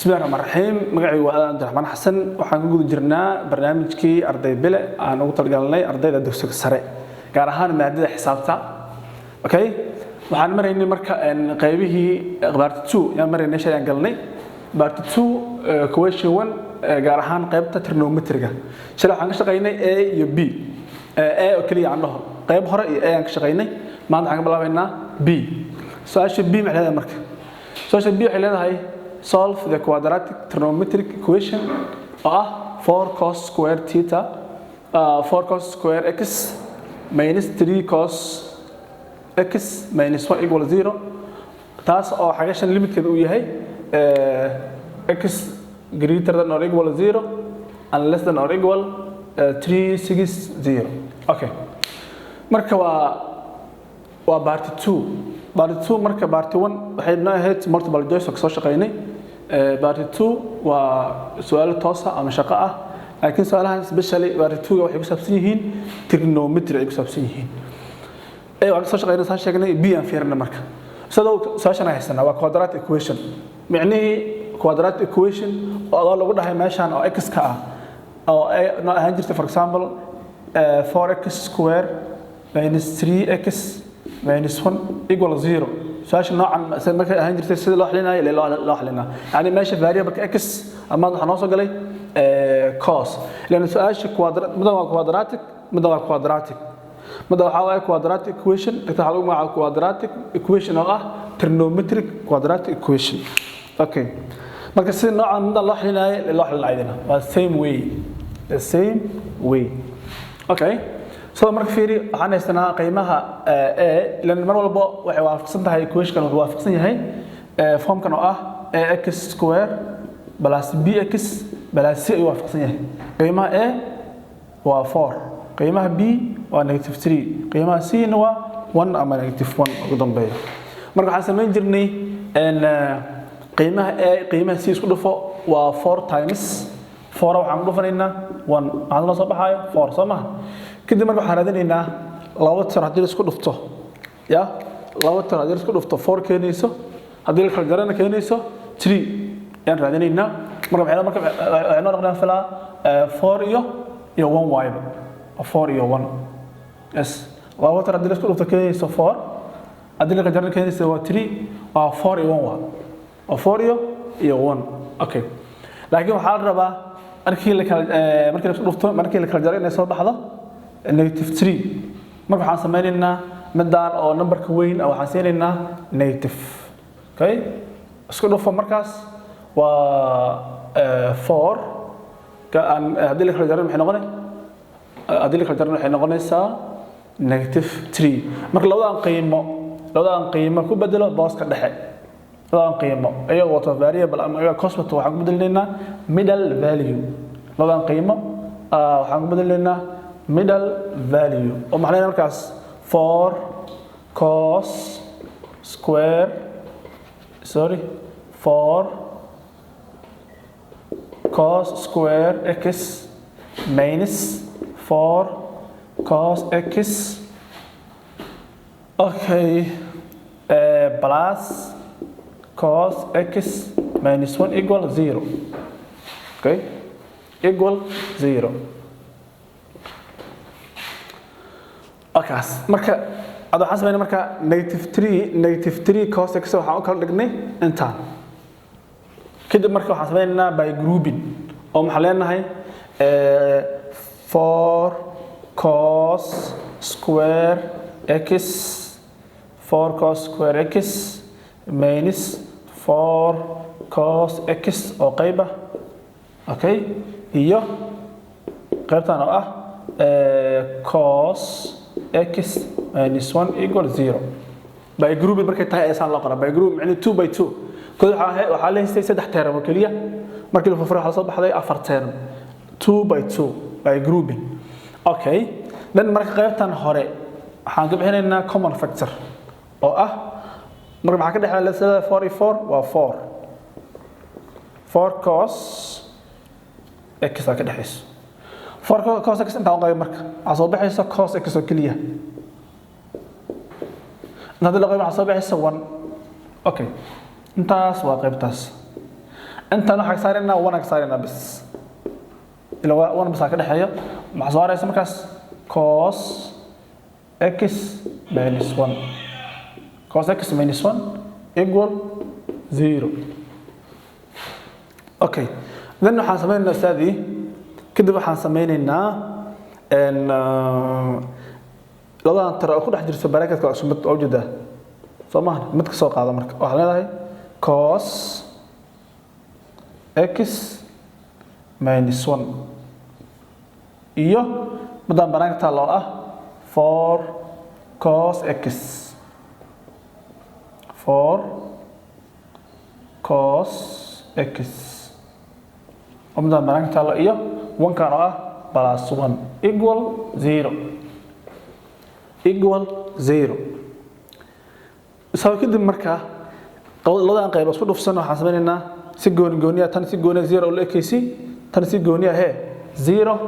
بسم الله الرحمن الرحيم مقعي وأنا عبد الرحمن حسن وحنقول جرنا برنامجكي أرضي بلا أنا قلت لي أرضي الدرس السريع قارهان مادة حسابتها أوكي وحن مريني مركا إن قيبه بارت 2 يعني مرينا شيء قالني بارت 2 كويشن 1 قارهان قيبته ترنومترجا شرح عن شقينا A و B A وكلي عنده قيب هراء A عن شقينا ما عندنا بلا بيننا B سؤال B معلها مركا سؤال B عليها هاي solve the quadratic trigonometric equation 4 cos square theta 4 cos square x minus 3 cos x minus 1 equal 0 taas oo xagashan limitkeedu uu yahay x greater than or equal 0 and less than or equal 360 okay marka waa part 2 part 2 marka part 1 waxay noo ahayd multiple choice oo soo shaqeynay part 2 waa su'aalo toos ah ama shaqo ah laakiin su'aalahan especially part 2 waxay ku saabsan yihiin trigonometry ay ku saabsan yihiin waxaan soo shaqeynay saan sheegnay b aan fiirna marka sidoo su'aashan ay haysana waa quadratic equation macnaheedu quadratic equation oo lagu dhahay meeshan oo x ka ah oo ay noo ahaan jirtay for example 4x square minus 3x minus 1 equal 0 سؤال نوعا ما كان هنجر تسيد الله حلنا إلى الله حلنا يعني ماشي variable x أما نحن نوصل عليه cos لأن سؤال كوادرات مدى حوالي quadratic equation تتحلو مع quadratic equation أو trigonometric quadratic equation أوكي مركز سيد نوعا مدى الله حلنا إلى الله حلنا عيدنا the same way أوكي soo marka fiiri waxaan haysanaa qiimaha a lan mar walba waxay waafaqsan tahay equation wuxuu waafaqsan yahay formkan oo ah ax square plus bx plus c ay waafaqsan yahay qiimaha a waa 4 qiimaha b waa -3 qiimaha c na waa 1 ama -1 ugu dambeeyo marka waxaan sameyn jirnay in qiimaha a qiimaha c isku dhufo waa 4 times 4 waxaan dhufanaynaa 1 waxaan la soo baxayo 4 soo ma كده مرة حراديننا لو ترى هدي اسكو دفتو يا لو ترى هدي اسكو دفتو 4 كينيسو هدي الكالجرنا كينيسو 3 يعني راديننا مرة بعيدا مرة عنا نقدر نفلا 4 يو 1 واي 4 يو 1 اس لو ترى هدي اسكو دفتو كينيسو 4 هدي الكالجرنا كينيسو 3 4 يو 1 4 يو 1 اوكي لكن waxaa la rabaa markii la isku dhufto markii la kala jaray inay soo baxdo negative 3 marka waxaan sameynaynaa midaan oo numberka weyn ah waxaan siinaynaa negative okay isku dhufo markaas waa 4 ka aan hadii la kala jaray waxay noqonaysaa negative 3 marka labadaan qiimo ku bedelo booska dhexe labadaan qiimo ayaga wato variable ama ayaga constant waxaan ku bedelaynaa middle value labadaan qiimo waxaan ku bedelaynaa middle value oo maxay markaas 4 cos square 4 cos square x minus 4 cos x okay plus cos x minus 1 equal 0 okay equal 0 akaas marka aad waxaan sameynaa marka -3 cos x waxaan u kala dhignay inta kadib marka waxaan sameynaa by grouping oo maxaa leenahay 4 cos square x 4 cos square x minus 4 cos x oo qayba okay iyo qaybtan oo ah cos x minus 1 equal 0 by group markay tahay aysan la qoraa by group macni 2 by 2 koox waxa la haystay 3 term oo kaliya markii la fafuro waxa soo baxday 4 term 2 by 2 by grouping okay dan marka qaybtan hore waxaan ka bixinaynaa common factor oo ah marka waxa ka dhaxeeya 44 waa 4 cos x ka dhaxayso 4 cos x inta qayb marka waxa soo baxaysa cos x oo kaliya هذا اللي قيمة عصبية حسوا. أوكي. انتاس واقع بتاس. أنت نحن صارنا وانا صارنا بس إلا وانا بس كده حيا مع صار اسمه كاس cos x minus 1 cos x minus 1 equal 0 أوكي لأنه حنسمينا الأستاذي كده حنسمينا إن لو أنا ترى أخذ أحد يرسل براكة كأسمة أوجده سمعنا متك سوق هذا مرك وحنا هاي cos x minus 1 iyo بدأ براكة الله 4 cos x 4 cos x وبدأ براكة الله iyo 1 كان plus 1 equal 0 equal 0 سو كده marka labada qayb isku dhufsan waxa sameeynaa si gooniya tan si gooniya 0 oo leekaysi tan si gooniya 0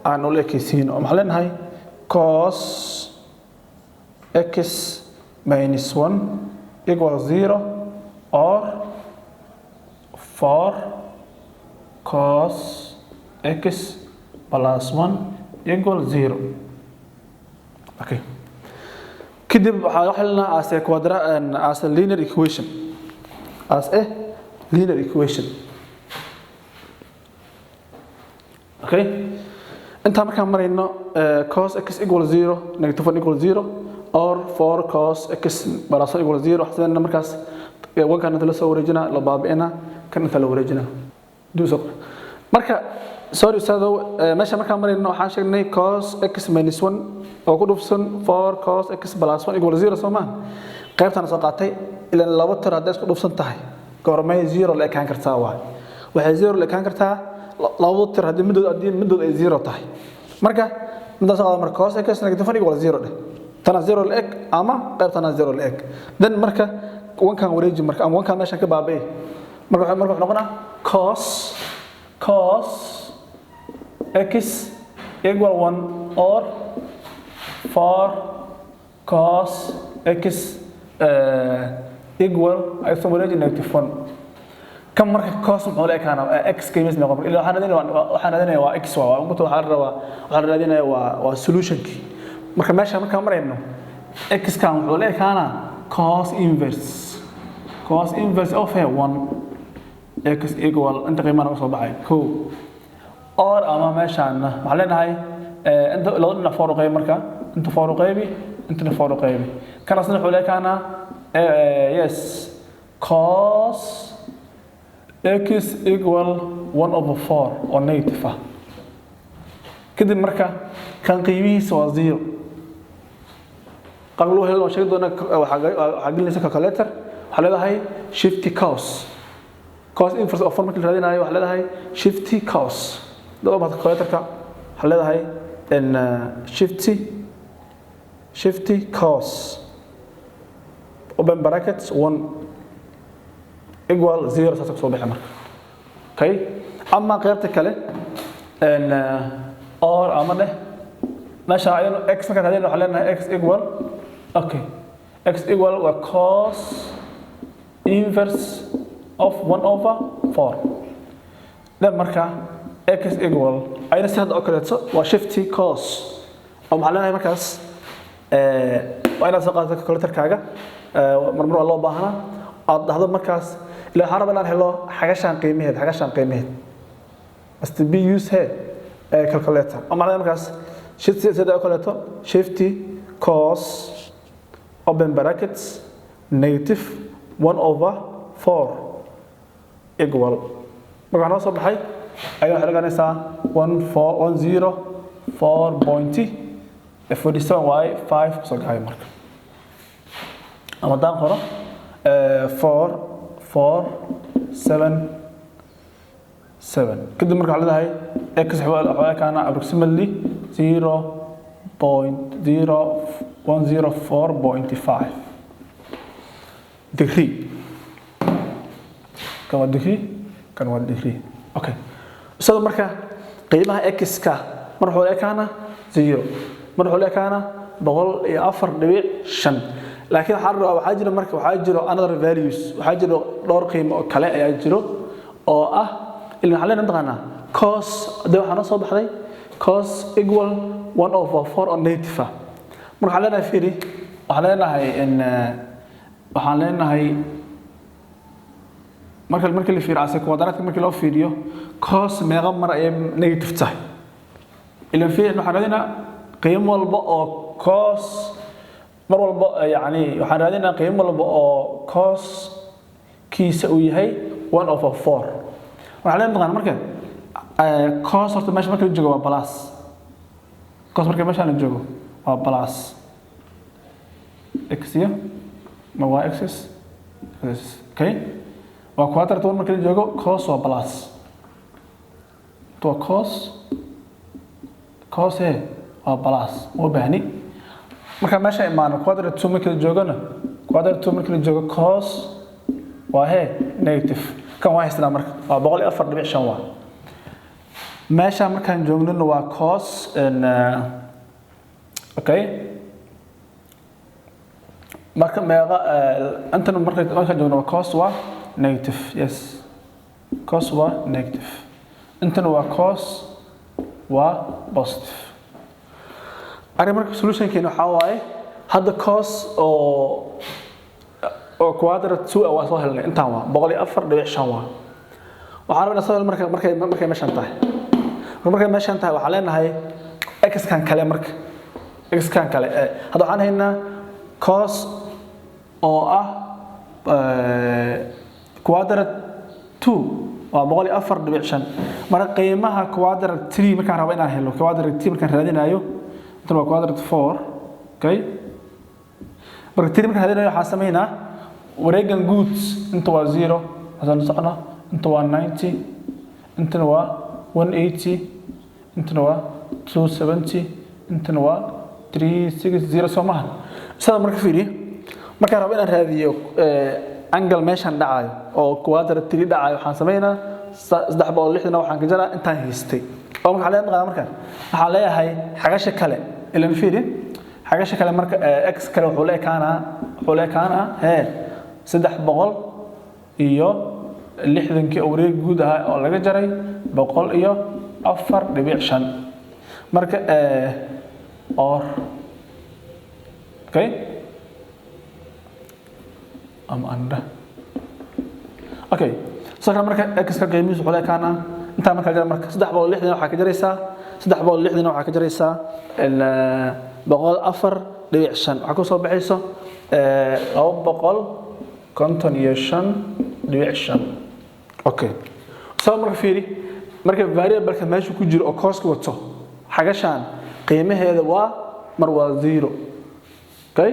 aan oo leekaysiin oo maxaa leenahay cos x minus 1 equals 0 or 4 cos x plus 1 equals 0 okay كده حلنا as a quadrant and as a linear equation as a linear equation okay انت markaan marayno cos x equals 0 negative 1 equals 0 or 4 cos x plus 1 equals 0 xasanna markaas wankan inta la soo wareejina la baabi'ina kan inta la wareejina duuso marka sorry saado meesha markaan marayno waxaan sheegnay cos x minus 1 oo ku dhufsan 4 cos x plus 1 equals 0 Soomaan qaybtan soo qaatay ilaa laba tir haday isku dhufsan tahay goormay 0 la ekaan kartaa waxay 0 la ekaan kartaa laba tir haday midood ay 0 tahay marka midaas oo marka cos x negative 1 equals 0 tana 0 la ek ama qaybtana 0 la ek dan marka wankan wareeji marka ama wankan meesha ka baabay marka wuxuu noqonaa cos x equal 1 or 4 cos x equal ay soo wareejin negative 1 كم مرة cos محول إيه كان x كيمس نقول إلا وحنا لدينا waa x waa ugu waxaan raadinaa waa solution ki marka meesha marka marayno x kan wuxuu leeyahay kana cos inverse of 1 x equal inta qiimaha soo baxay ko or ama meeshaana waxa leenahay inta loo dhinac faaruqay marka inta faaruqaybi inta faaruqaybi kana asna wuxuu leeyahay kana yes cos x equal 1 over 4 or negative kadib marka kan qiimihiisa waa 0 qablo helo oo sheeg doona waxa gelinaysa calculator waxa leedahay shifty cos inverse of 4 markii la raadinayo waxa leedahay shifty cos daba calculatorka waxa leedahay in shifty cos open brackets 1 equal 0 saas soo bixi marka okay ama qaybta kale en or ama meesha aynu x marka hadeen waxa leenahay x equal okay x equal wa cos inverse of 1 over 4 dan marka x equal ayna si hadda oo kaleeto waa shifty cos oo waxa leenahay markaas waa inaad soo qaadato calculator-kaaga marmar loo baahnaa aad dhahdo markaas ila haraba la helo xagashan qiimaheed must be used here calculator ama markaas sida oo kaleeto shifty cos open brackets negative 1 over 4 equal marka noo soo baxay ayuu xiriganaysaa 104.47 y 5 soo gaay marka ama daan qoro 4.7 kadib marka waxa leedahay x waxa kana approximately 0.0104.5 degree kan waa degree okay soo marka qiimaha x ka mar waxa kana 0 mar waxa kana 104.5 laakiin waxa jira marka waxa jiro another values waxa jiro dhowr qiimo oo kale ayaa jiro oo ah ilaa xaleen taqaana cos de waxaan soo baxday cos equal 1/4 oo negative ah marka xaleen fiiri waxaan leenahay in waxaan leenahay marka la fiiriyo asay quadratka marka loo fiiriyo cos meeqa mar ay negative tahay ilaa fiiri waxaan raadinaa qiimo walba oo cos mar walba yani waxaan raadinaa qiimo walba oo cos kiisa uu yahay 1/4 waxaan leenahay marka cos horta meesha marka la joogo waa plus cos marka meesha la joogo waa plus x ya ma waa x okay waa quadrant one marka la joogo cos waa plus to cos waa plus oo baahni marka meesha imaano quadrant two marka la joogana quadrant two marka la joogo cos waa negative kan waa haystaa marka waa 104.5 waa meesha markaan joogno waa cos and okay marka meeqa antan markaan joogno waa cos waa negative yes cos waa negative antan waa cos waa positive ari marka solution keena waxa waaye hadda cos oo quadrant 2 waa soo helnay intaan waa 104.5 waa waxaan rabnaa soo markay meeshan tahay markay meeshan tahay waxa leenahay x kan kale marka x kan kale hadda waxaan haynaa cos oo ah quadrant 2 waa 104.5 marka qiimaha quadrant 3 markaan rabo inaan helo quadrant 3 markaan raadinayo inta waa quadrant 4 okay marka 3 markaan raadinayo waxaan sameeynaa wareegan goods inta waa 0 hadan socona inta waa 90 inta waa 180 inta waa 270 inta waa 360 somaha sida marka fiiri markaan rabo inaan raadiyo angle meeshan dhacayo oo quadrant 3 dhacayo waxaan sameeynaa 360 waxaan ka jaraa intaan haystay oo waxa la yaqaan markaan waxa leeyahay xagasha kale ilan fiiri xagasha kale marka x kale wuxuu leekaana 300 iyo 60 oo wareeg guud ah oo laga jaray 104.5 marka or okay under okay so marka x ka qiimihiisu wuxuu leekaana inta marka jara marka 360 waxa ka jaraysaa 360 waxa ka jaraysaa 104.5 waxa ku soo baxayso 255.5 okay so marka fiiri marka variable ka meesha ku jiro oo cos ku wato xagashan qiimaheeda waa mar waa 0 okay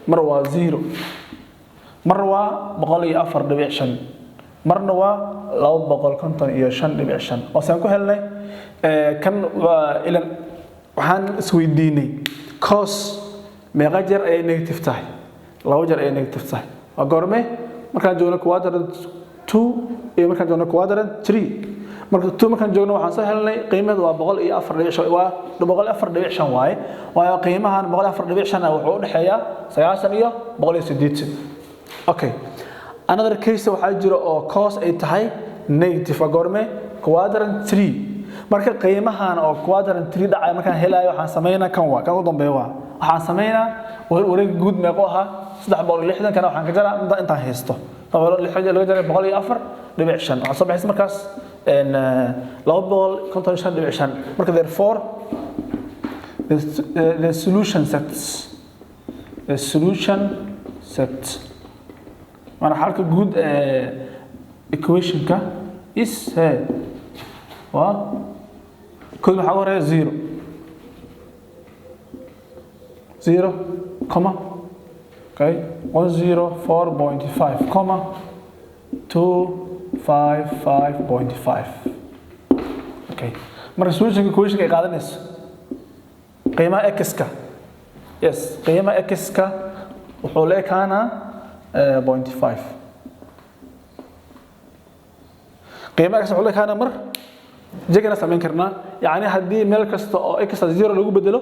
mar waa 0 mar waa 104.5 marna waa 255.5 oo saan ku helnay kan waa ilan waxaan isweydiinay cos meeqa jeer ay negative tahay laba jeer ay negative tahay waa goorme markaan joogno quadrant 2 iyo markaan joogno quadrant 3 marka 2 markaan joogno waxaan soo helnay qiimaheedu waa 104.5 waa 104.5 waaye waa qiimahan 104.5 wuxuu u dhaxeeyaa 90 iyo 180 okay another case waxa jira oo cos ay tahay negative goorme quadrant 3 marka qiimahan oo quadrant 3 dhacay markaan helayo waxaan sameeynaa kan waa kan u dambeeyo waxaan sameeynaa wareeg guud meeqo aha 360 kana waxaan ka jaraa intaan haysto 360 laga jaray 104.5 waxa soo baxaysa markaas in 255.5 marka therefore the solution set mana xalka guud equation ka is waa كل ما حوالي 0 comma okay 104.5 comma 255.5 okay marka solution equation ay qaadanayso qiimaha x ka yes qiimaha x ka wuxuu leekaana 0.5 qiimaha x wuxuu leekaana mar jegana sameyn karnaa yaani hadii meel kasta oo x 0 lagu bedelo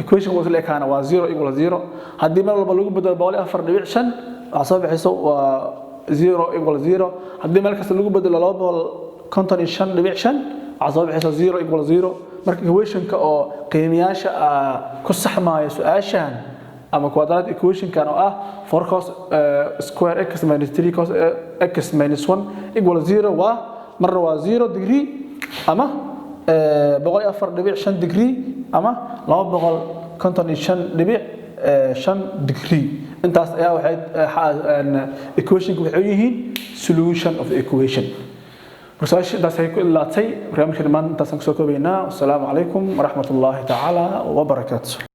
equation waa leekaana waa 0 equal 0 hadii meel walba lagu bedelo 4.5 waxa soo baxayso waa 0 equal 0 haddii meel kasta lagu bedelo 255.5 waxaa soo bixaysa 0 equal 0 marka equation-ka oo qiimayaasha ku saxmaayo su'aashan ama quadratic equation-kan oo ah 4 cos square x minus 3 cos x minus 1 equal 0 waa marna waa 0 degree ama 104.5 degree ama 255.5 degree intaas ayaa waxay equation-ku waxay yihiin solution of the equation markaas daas ay ku ilaatay barnaamijka maanta intaas aan soo koobaynaa assalamu alaykum wa rahmatullahi ta'ala wa barakatuh